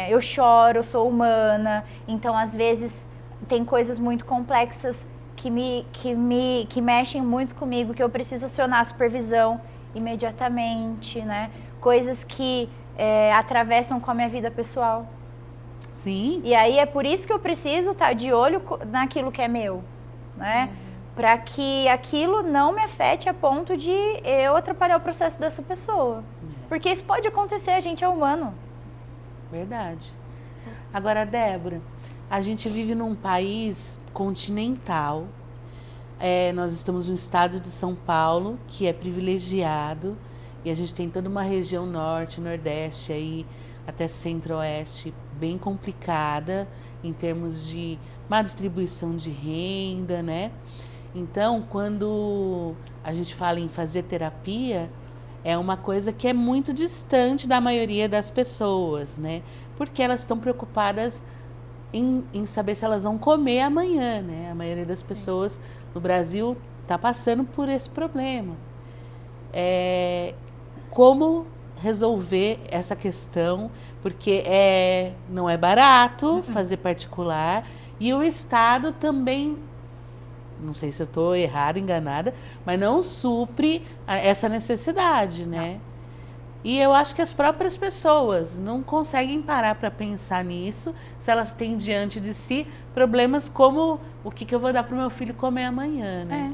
eu choro, eu sou humana. Então, às vezes, tem coisas muito complexas que mexem muito comigo, que eu preciso acionar a supervisão imediatamente, né? Coisas que atravessam com a minha vida pessoal. Sim. E aí é por isso que eu preciso estar de olho naquilo que é meu, né? Para que aquilo não me afete a ponto de eu atrapalhar o processo dessa pessoa. Porque isso pode acontecer, a gente é humano. Verdade. Agora, Débora, a gente vive num país continental. Nós estamos no estado de São Paulo, que é privilegiado. E a gente tem toda uma região norte, nordeste, aí, até centro-oeste, bem complicada em termos de má distribuição de renda, né? Então, quando a gente fala em fazer terapia, é uma coisa que é muito distante da maioria das pessoas, né? Porque elas estão preocupadas em saber se elas vão comer amanhã, né? A maioria das pessoas no Brasil está passando por esse problema. Como resolver essa questão? Porque não é barato fazer particular e o Estado também, não sei se eu estou errada, enganada, mas não supre essa necessidade, né? Não. E eu acho que as próprias pessoas não conseguem parar para pensar nisso, se elas têm diante de si problemas como o que eu vou dar para o meu filho comer amanhã, né?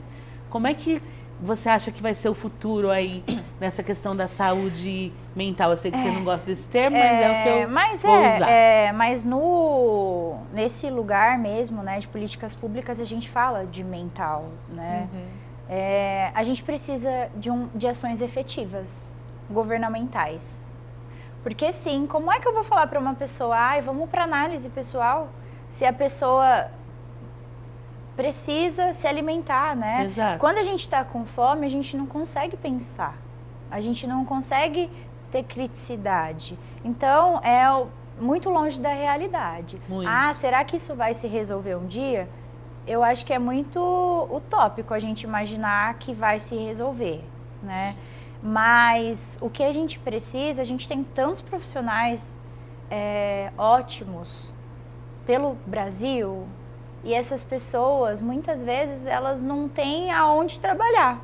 Como é que você acha que vai ser o futuro aí nessa questão da saúde mental? Eu sei que você não gosta desse termo, mas é o que eu vou usar. Mas nesse lugar mesmo, né, de políticas públicas, a gente fala de mental, né? A gente precisa de ações efetivas, governamentais. Porque sim, como é que eu vou falar para uma pessoa, vamos para análise pessoal, se a pessoa precisa se alimentar, né? Exato. Quando a gente está com fome, a gente não consegue pensar. A gente não consegue ter criticidade. Então, muito longe da realidade. Muito. Será que isso vai se resolver um dia? eu acho que é muito utópico a gente imaginar que vai se resolver, né? Mas o que a gente precisa, a gente tem tantos profissionais ótimos pelo Brasil, e essas pessoas, muitas vezes, elas não têm aonde trabalhar.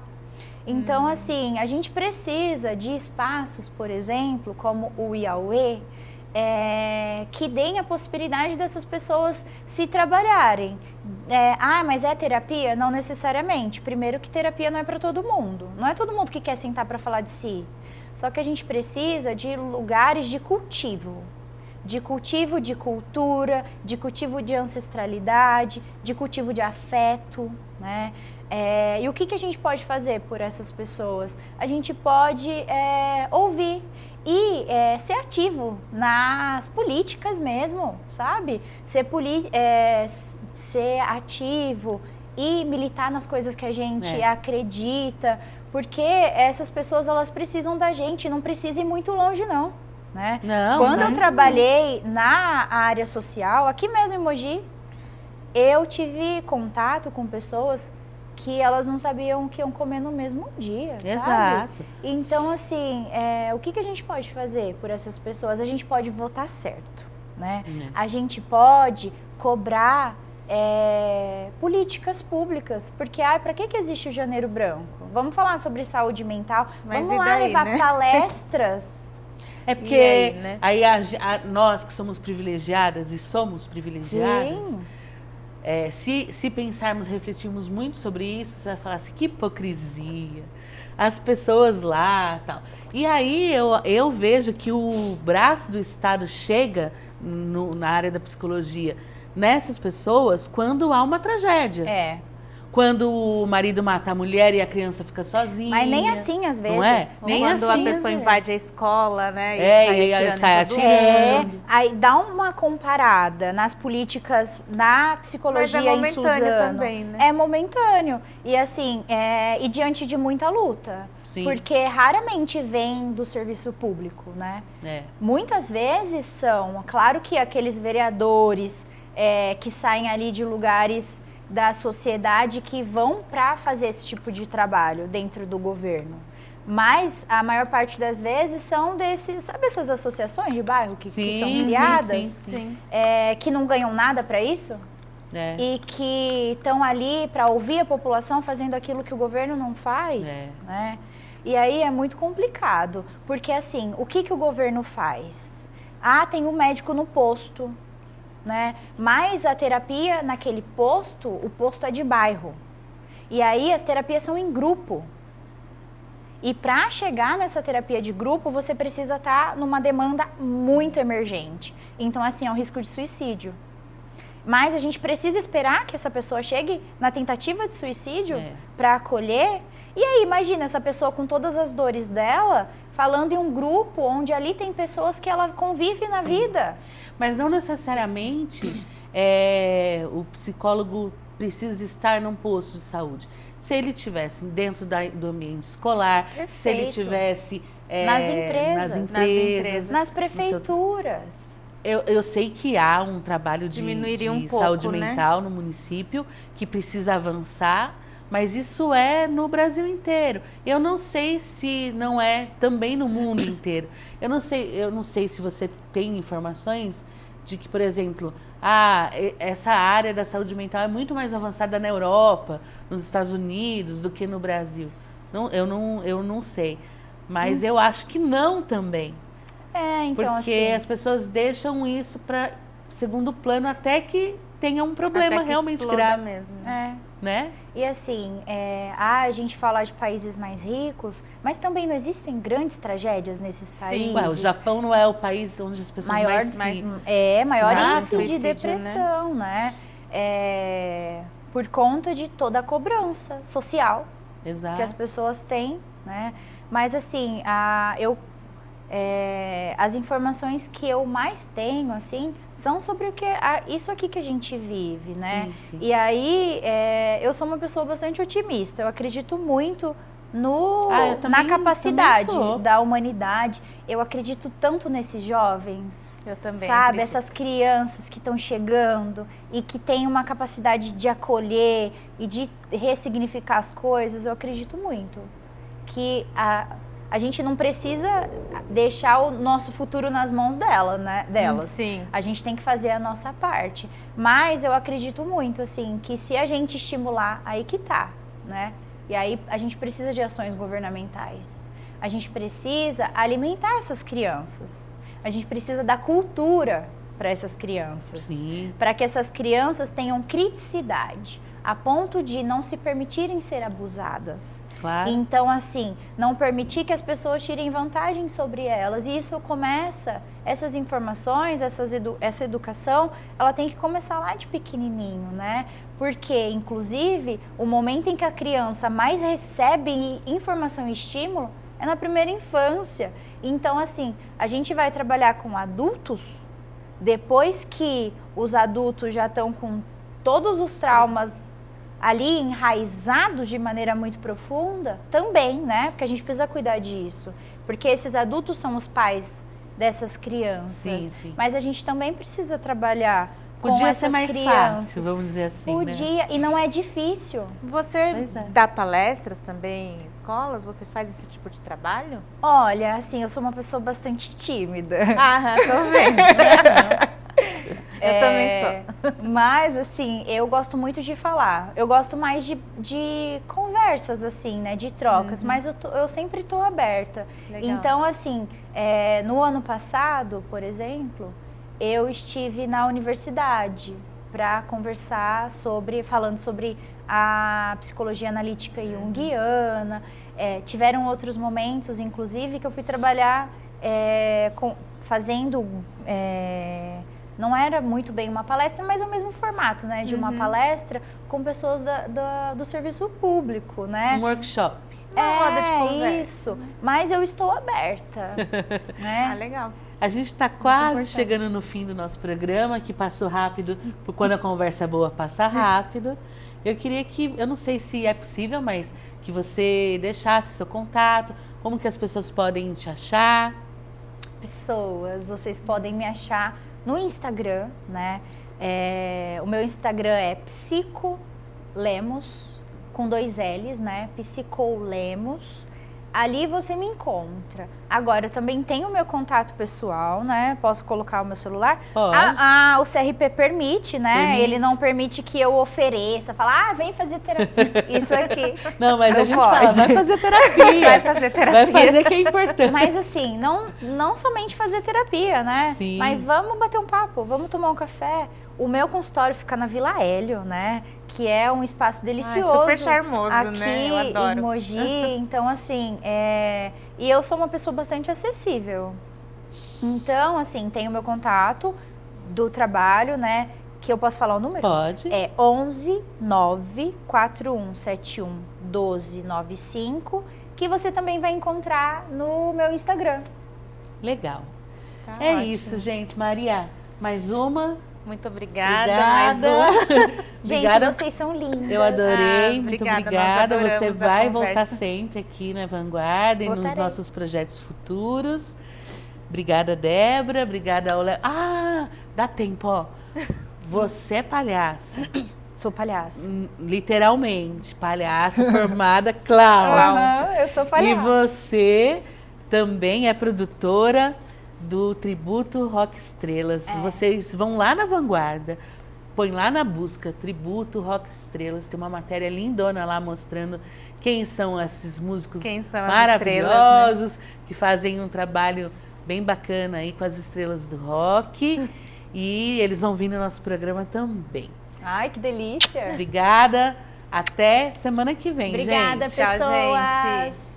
Então, assim, a gente precisa de espaços, por exemplo, como o IAUE, que deem a possibilidade dessas pessoas se trabalharem. Mas é terapia? Não necessariamente. Primeiro que terapia não é para todo mundo. Não é todo mundo que quer sentar para falar de si. Só que a gente precisa de lugares de cultivo. De cultivo de cultura, de cultivo de ancestralidade, de cultivo de afeto, né? E o que a gente pode fazer por essas pessoas? A gente pode ouvir e ser ativo nas políticas mesmo, sabe? Ser ativo e militar nas coisas que a gente acredita, porque essas pessoas, elas precisam da gente, não precisa ir muito longe, não. Né? Quando eu trabalhei na área social, aqui mesmo em Mogi, eu tive contato com pessoas que elas não sabiam o que iam comer no mesmo dia, sabe? Então, assim, o que a gente pode fazer por essas pessoas? A gente pode votar certo, né? A gente pode cobrar políticas públicas, porque para que existe o Janeiro Branco? Vamos falar sobre saúde mental, vamos lá levar palestras. É porque aí, nós que somos privilegiadas e somos privilegiadas, se pensarmos, refletirmos muito sobre isso, você vai falar assim, que hipocrisia, as pessoas lá, tal. E aí eu vejo que o braço do Estado chega na área da psicologia nessas pessoas quando há uma tragédia. Quando o marido mata a mulher e a criança fica sozinha. Mas nem assim, às vezes. Não é? Nem quando assim, a pessoa invade a escola, né? E sai atirando. Aí dá uma comparada nas políticas, na psicologia em Suzano. Mas é momentâneo também, né? É momentâneo. E assim, e diante de muita luta. Sim. Porque raramente vem do serviço público, né? Muitas vezes são, claro que aqueles vereadores que saem ali de lugares da sociedade que vão para fazer esse tipo de trabalho dentro do governo. Mas a maior parte das vezes são desses, sabe essas associações de bairro que são criadas? Sim. Que não ganham nada para isso? E que estão ali para ouvir a população fazendo aquilo que o governo não faz, né? E aí é muito complicado, porque assim, o que o governo faz? Tem um médico no posto, né? Mas a terapia naquele posto, o posto é de bairro. E aí as terapias são em grupo. E para chegar nessa terapia de grupo, você precisa estar numa demanda muito emergente. Então, assim, é um risco de suicídio. Mas a gente precisa esperar que essa pessoa chegue na tentativa de suicídio para acolher. E aí, imagina essa pessoa com todas as dores dela, falando em um grupo onde ali tem pessoas que ela convive na vida. Mas não necessariamente o psicólogo precisa estar num posto de saúde. Se ele estivesse dentro do ambiente escolar, se ele estivesse nas empresas, nas prefeituras. Eu sei que há um trabalho de saúde mental no município que precisa avançar, mas isso é no Brasil inteiro. Eu não sei se não é também no mundo inteiro. Eu não sei se você tem informações de que, por exemplo, essa área da saúde mental é muito mais avançada na Europa, nos Estados Unidos, do que no Brasil. Eu não sei. Mas eu acho que não também. Então, porque assim, as pessoas deixam isso para segundo plano até que tenha um problema realmente grave mesmo. Né? E assim, a gente fala de países mais ricos, mas também não existem grandes tragédias nesses países. O Japão não é o país onde as pessoas maior índice de depressão, né? Por conta de toda a cobrança social que as pessoas têm, né? Mas assim, as informações que eu mais tenho, assim, são sobre isso aqui que a gente vive, né? Sim. E aí, eu sou uma pessoa bastante otimista. Eu acredito muito eu também na capacidade sou. da humanidade. Eu acredito tanto nesses jovens. Eu também. Sabe, acredito. essas crianças que estão chegando e que têm uma capacidade de acolher e de ressignificar as coisas, eu acredito muito. Que a gente não precisa deixar o nosso futuro nas mãos delas. Sim. A gente tem que fazer a nossa parte. Mas eu acredito muito, assim, que se a gente estimular, aí que tá, né? E aí a gente precisa de ações governamentais. A gente precisa alimentar essas crianças. A gente precisa dar cultura para essas crianças. Para que essas crianças tenham criticidade, a ponto de não se permitirem ser abusadas. Claro. Então, assim, não permitir que as pessoas tirem vantagem sobre elas. E isso começa, essas informações, essa educação, ela tem que começar lá de pequenininho, né? Porque, inclusive, o momento em que a criança mais recebe informação e estímulo é na primeira infância. Então, assim, a gente vai trabalhar com adultos, depois que os adultos já estão com todos os traumas ali enraizados de maneira muito profunda, também, né? Porque a gente precisa cuidar disso. Porque esses adultos são os pais dessas crianças. Sim. Mas a gente também precisa trabalhar com Podia essas ser mais crianças. fácil, vamos dizer assim, Podia, né? e não é difícil. Você Pois é. dá palestras também em escolas? Você faz esse tipo de trabalho? Olha, assim, eu sou uma pessoa bastante tímida. Ah, tô vendo. Eu também sou. Mas, assim, eu gosto muito de falar. Eu gosto mais de conversas, assim, né? De trocas. Mas eu sempre estou aberta. Legal. Então, assim, no ano passado, por exemplo, eu estive na universidade para conversar falando sobre a psicologia analítica junguiana. Tiveram outros momentos, inclusive, que eu fui trabalhar fazendo... não era muito bem uma palestra, mas é o mesmo formato, né? De uma palestra com pessoas do serviço público, né? Um workshop. Uma roda de conversa. Isso. Mas eu estou aberta, né? Ah, legal. A gente está quase importante. chegando no fim do nosso programa, que passou rápido, por quando a conversa é boa, passa rápido. Eu queria que, eu não sei se é possível, mas que você deixasse seu contato, como que as pessoas podem te achar. Vocês podem me achar no Instagram, né? O meu Instagram é psicolemos, com 2 L's, né? Psicolemos. Ali você me encontra. Agora, eu também tenho o meu contato pessoal, né? Posso colocar o meu celular? Pode. O CRP permite, né? Permite. Ele não permite que eu ofereça, falar, vem fazer terapia. Isso aqui. Não, mas a Não gente pode. fala, vai fazer terapia. Vai fazer terapia. Vai fazer que é importante. Mas assim, não somente fazer terapia, né? Sim. Mas vamos bater um papo, vamos tomar um café. O meu consultório fica na Vila Hélio, né? Que é um espaço delicioso. Super charmoso, aqui né? Eu adoro. em Mogi. Então, assim, e eu sou uma pessoa bastante acessível. Então, assim, tem o meu contato do trabalho, né? Que eu posso falar o número? Pode. É 11 9 4171 1295, que você também vai encontrar no meu Instagram. Legal. Tá É ótimo. isso, gente. Maria, mais uma. Muito obrigada. Obrigada. Mais Gente, Obrigada. vocês são lindas. Eu adorei, muito obrigada, nós obrigada. adoramos Você a vai conversa. voltar sempre aqui na Vanguarda e nos Voltarei. nossos projetos futuros. Obrigada, Débora. Obrigada, Léo. Ah, dá tempo, ó. Você é palhaça. Sou palhaço. Literalmente. Palhaça formada, clown. Aham, eu sou palhaço. E você também é produtora do Tributo Rock Estrelas. Vocês vão lá na Vanguarda, põe lá na busca Tributo Rock Estrelas. Tem uma matéria lindona lá mostrando quem são esses músicos Quem são as maravilhosos, estrelas, que fazem um trabalho bem bacana aí com as estrelas do rock. E eles vão vir no nosso programa também. Ai, que delícia. Obrigada. Até semana que vem, Obrigada, gente. Tchau, pessoas. gente.